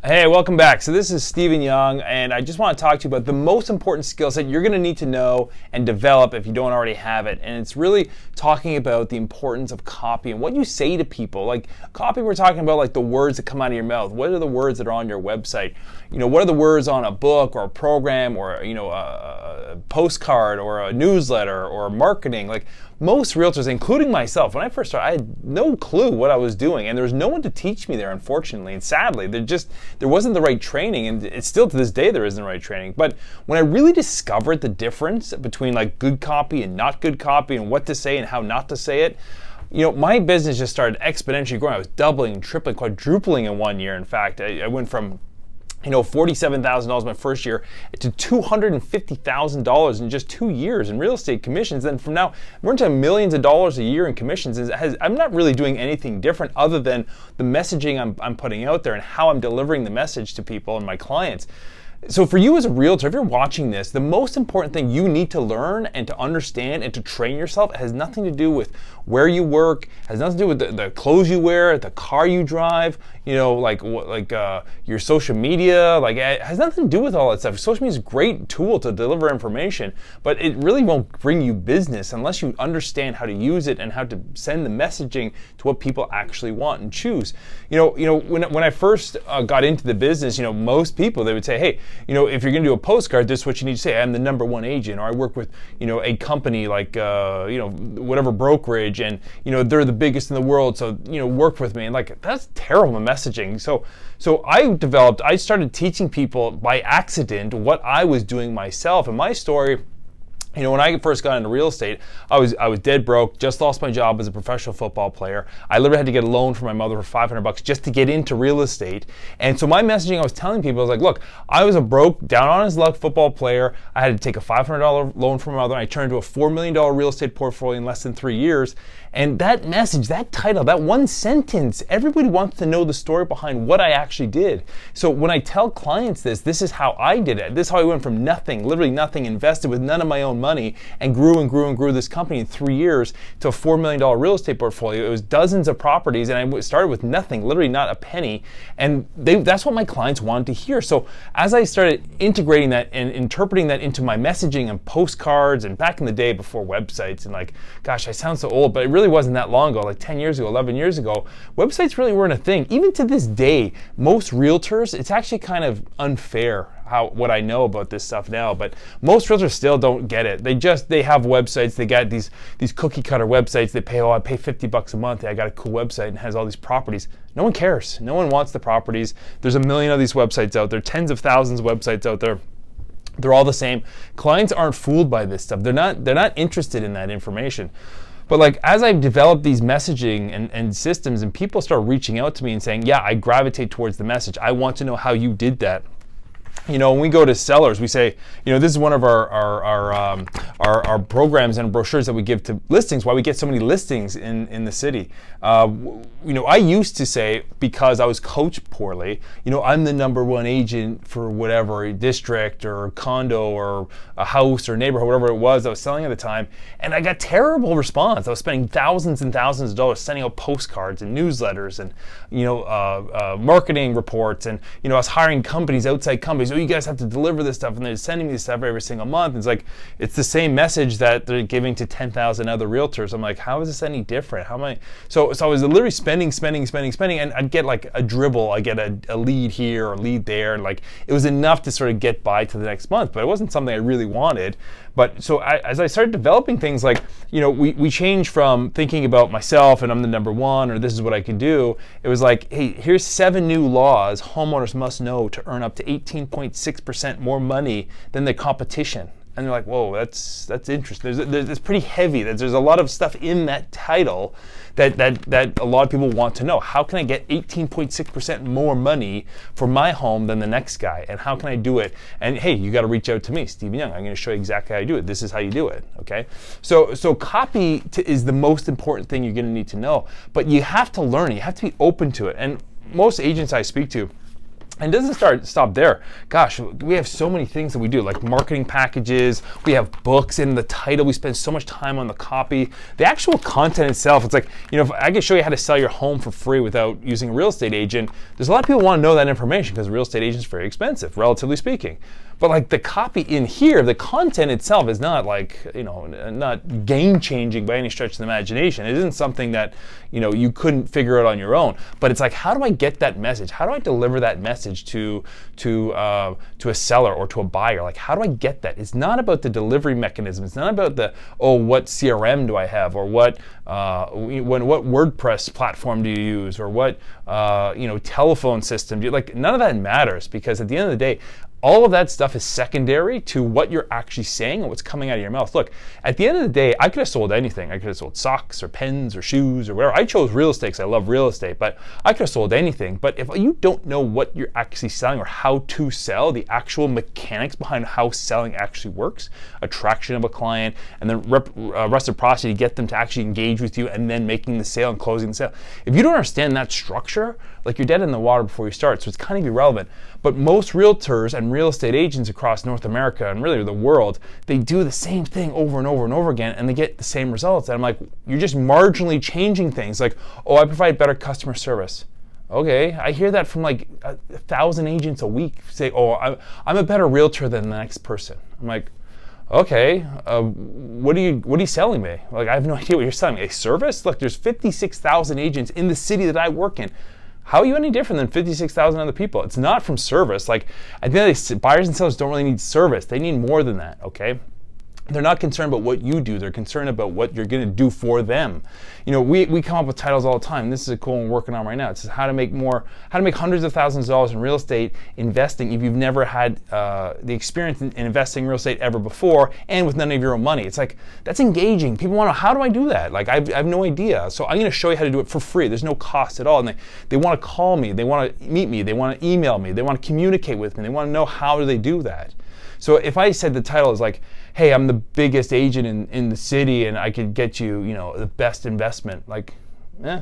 Hey, welcome back. So this is Stephen Young, and I just want to talk to you about the most important skill set you're going to need to know and develop if you don't already have it. And it's really talking about the importance of copy and what you say to people. Like copy, we're talking about like the words that come out of your mouth. What are the words that are on your website? What are the words on a book or a program or a postcard or a newsletter or marketing? Like most realtors, including myself, when I first started, I had no clue what I was doing, and there was no one to teach me there, unfortunately. And sadly, there wasn't the right training, and it's still to this day there isn't the right training. But when I really discovered the difference between like good copy and not good copy, and what to say and how not to say it, my business just started exponentially growing. I was doubling, tripling, quadrupling in 1 year. In fact, I went from $47,000 my first year to $250,000 in just 2 years in real estate commissions. And from now, we're into millions of dollars a year in commissions. I'm not really doing anything different other than the messaging I'm putting out there and how I'm delivering the message to people and my clients. So for you as a realtor, if you're watching this, the most important thing you need to learn and to understand and to train yourself has nothing to do with where you work, has nothing to do with the clothes you wear, the car you drive, your social media. Like it has nothing to do with all that stuff. Social media is a great tool to deliver information, but it really won't bring you business unless you understand how to use it and how to send the messaging to what people actually want and choose. When I first got into the business, most people, they would say, hey, if you're going to do a postcard, this is what you need to say. I'm the number one agent, or I work with, a company like, whatever brokerage, and, they're the biggest in the world, so, work with me. And like, that's terrible messaging. So I started teaching people by accident what I was doing myself. And my story, when I first got into real estate, I was dead broke, just lost my job as a professional football player. I literally had to get a loan from my mother for $500 just to get into real estate. And so my messaging I was telling people, I was like, look, I was a broke, down on his luck football player. I had to take a $500 loan from my mother, and I turned into a $4 million real estate portfolio in less than 3 years. And that message, that title, that one sentence, everybody wants to know the story behind what I actually did. So when I tell clients this is how I did it. This is how I went from nothing, literally nothing, invested with none of my own money, and grew and grew and grew this company in 3 years to a $4 million real estate portfolio. It was dozens of properties, and I started with nothing, literally not a penny. And that's what my clients wanted to hear. So as I started integrating that and interpreting that into my messaging and postcards, and back in the day before websites, and like, gosh, I sound so old, but it really wasn't that long ago, like 10 years ago, 11 years ago, websites really weren't a thing. Even to this day, most realtors, it's actually kind of unfair what I know about this stuff now, but most realtors still don't get it. They have websites, they got these cookie cutter websites, they pay, I pay $50 a month, I got a cool website and has all these properties. No one cares. No one wants the properties. There's a million of these websites out there, tens of thousands of websites out there. They're all the same. Clients aren't fooled by this stuff. They're not interested in that information. But like as I've developed these messaging and systems, and people start reaching out to me and saying, yeah, I gravitate towards the message. I want to know how you did that. When we go to sellers, we say, this is one of our programs and brochures that we give to listings, why we get so many listings in the city. I used to say, because I was coached poorly, I'm the number one agent for whatever district or condo or a house or neighborhood, whatever it was I was selling at the time. And I got terrible response. I was spending thousands and thousands of dollars sending out postcards and newsletters and, marketing reports. And, I was hiring companies, outside companies. Oh, you guys have to deliver this stuff. And they're sending me this stuff every single month. It's like, it's the same message that they're giving to 10,000 other realtors. I'm like, how is this any different? How am I? So I was literally spending, and I'd get like a dribble. I get a lead here or a lead there. And like, it was enough to sort of get by to the next month, but it wasn't something I really wanted. But so as I started developing things like, we changed from thinking about myself and I'm the number one, or this is what I can do. It was like, hey, here's 7 new laws homeowners must know to earn up to 18.6% more money than the competition. And they're like, whoa, that's interesting. It's pretty heavy. There's a lot of stuff in that title that a lot of people want to know. How can I get 18.6% more money for my home than the next guy? And how can I do it? And hey, you got to reach out to me, Stephen Young. I'm going to show you exactly how you do it. This is how you do it. Okay. So copy is the most important thing you're going to need to know. But you have to learn it. You have to be open to it. And most agents I speak to, And it doesn't stop there. Gosh, we have so many things that we do, like marketing packages, we have books in the title, we spend so much time on the copy. The actual content itself, it's like, if I could show you how to sell your home for free without using a real estate agent, there's a lot of people who want to know that information because a real estate agent is very expensive, relatively speaking. But like the copy in here, the content itself is not like, not game-changing by any stretch of the imagination. It isn't something that, you couldn't figure out on your own. But it's like, how do I get that message? How do I deliver that message to a seller or to a buyer? Like, how do I get that? It's not about the delivery mechanism. It's not about what CRM do I have, or what WordPress platform do you use, or what telephone system do you like? None of that matters, because at the end of the day, all of that stuff is secondary to what you're actually saying and what's coming out of your mouth. Look, at the end of the day, I could have sold anything. I could have sold socks or pens or shoes or whatever. I chose real estate because I love real estate, but I could have sold anything. But if you don't know what you're actually selling or how to sell, the actual mechanics behind how selling actually works, attraction of a client, and then reciprocity to get them to actually engage with you, and then making the sale and closing the sale. If you don't understand that structure, like, you're dead in the water before you start, so it's kind of irrelevant. But most realtors and real estate agents across North America and really the world, they do the same thing over and over and over again, and they get the same results. And I'm like, you're just marginally changing things. Like, oh, I provide better customer service. Okay, I hear that from like 1,000 agents a week say, oh, I'm a better realtor than the next person. I'm like, okay, what are you selling me? Like, I have no idea what you're selling me. A service? Look, there's 56,000 agents in the city that I work in. How are you any different than 56,000 other people? It's not from service. Like, at the end of the day, buyers and sellers don't really need service. They need more than that, okay? They're not concerned about what you do. They're concerned about what you're going to do for them. We come up with titles all the time. This is a cool one we're working on right now. It says how to make hundreds of thousands of dollars in real estate investing if you've never had the experience in investing in real estate ever before, and with none of your own money. It's like, that's engaging. People want to know, how do I do that? Like, I have no idea. So I'm going to show you how to do it for free. There's no cost at all. And they want to call me. They want to meet me. They want to email me. They want to communicate with me. They want to know, how do they do that? So if I said the title is like, hey, I'm the biggest agent in the city and I could get you, the best investment, like,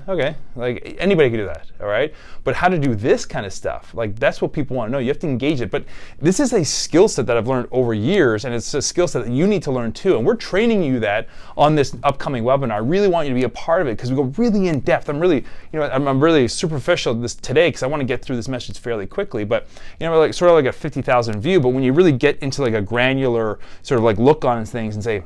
okay, like, anybody can do that, all right? But how to do this kind of stuff, like, that's what people want to know. You have to engage it. But this is a skill set that I've learned over years, and it's a skill set that you need to learn too. And we're training you that on this upcoming webinar. I really want you to be a part of it, because we go really in depth. I'm really, I'm really superficial this today because I want to get through this message fairly quickly. But like, sort of like a 50,000 view. But when you really get into like a granular sort of like look on things and say,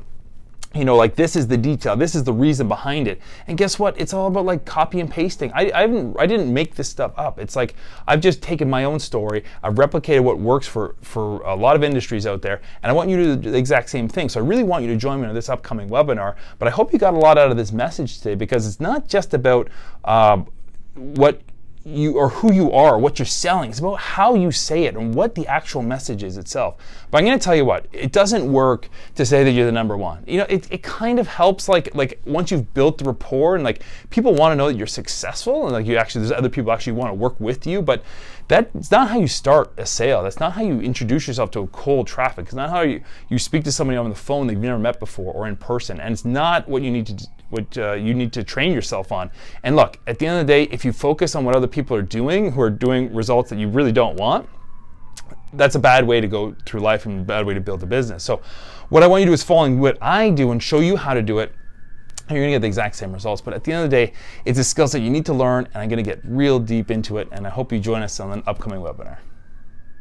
like, this is the detail, this is the reason behind it. And guess what? It's all about like copy and pasting. I didn't make this stuff up. It's like, I've just taken my own story, I've replicated what works for a lot of industries out there, and I want you to do the exact same thing. So I really want you to join me on this upcoming webinar. But I hope you got a lot out of this message today, because it's not just about what you or who you are, what you're selling. It's about how you say it and what the actual message is itself. But I'm going to tell you what, it doesn't work to say that you're the number one. It kind of helps, like once you've built the rapport and like people want to know that you're successful, and like there's other people actually want to work with you. But that's not how you start a sale. That's not how you introduce yourself to a cold traffic. It's not how you speak to somebody on the phone that you've never met before or in person. And it's not what you need to train yourself on. And look, at the end of the day, if you focus on what other people are doing, who are doing results that you really don't want, that's a bad way to go through life and a bad way to build a business. So what I want you to do is follow what I do and show you how to do it. And you're going to get the exact same results. But at the end of the day, it's a skill set you need to learn, and I'm going to get real deep into it. And I hope you join us on an upcoming webinar.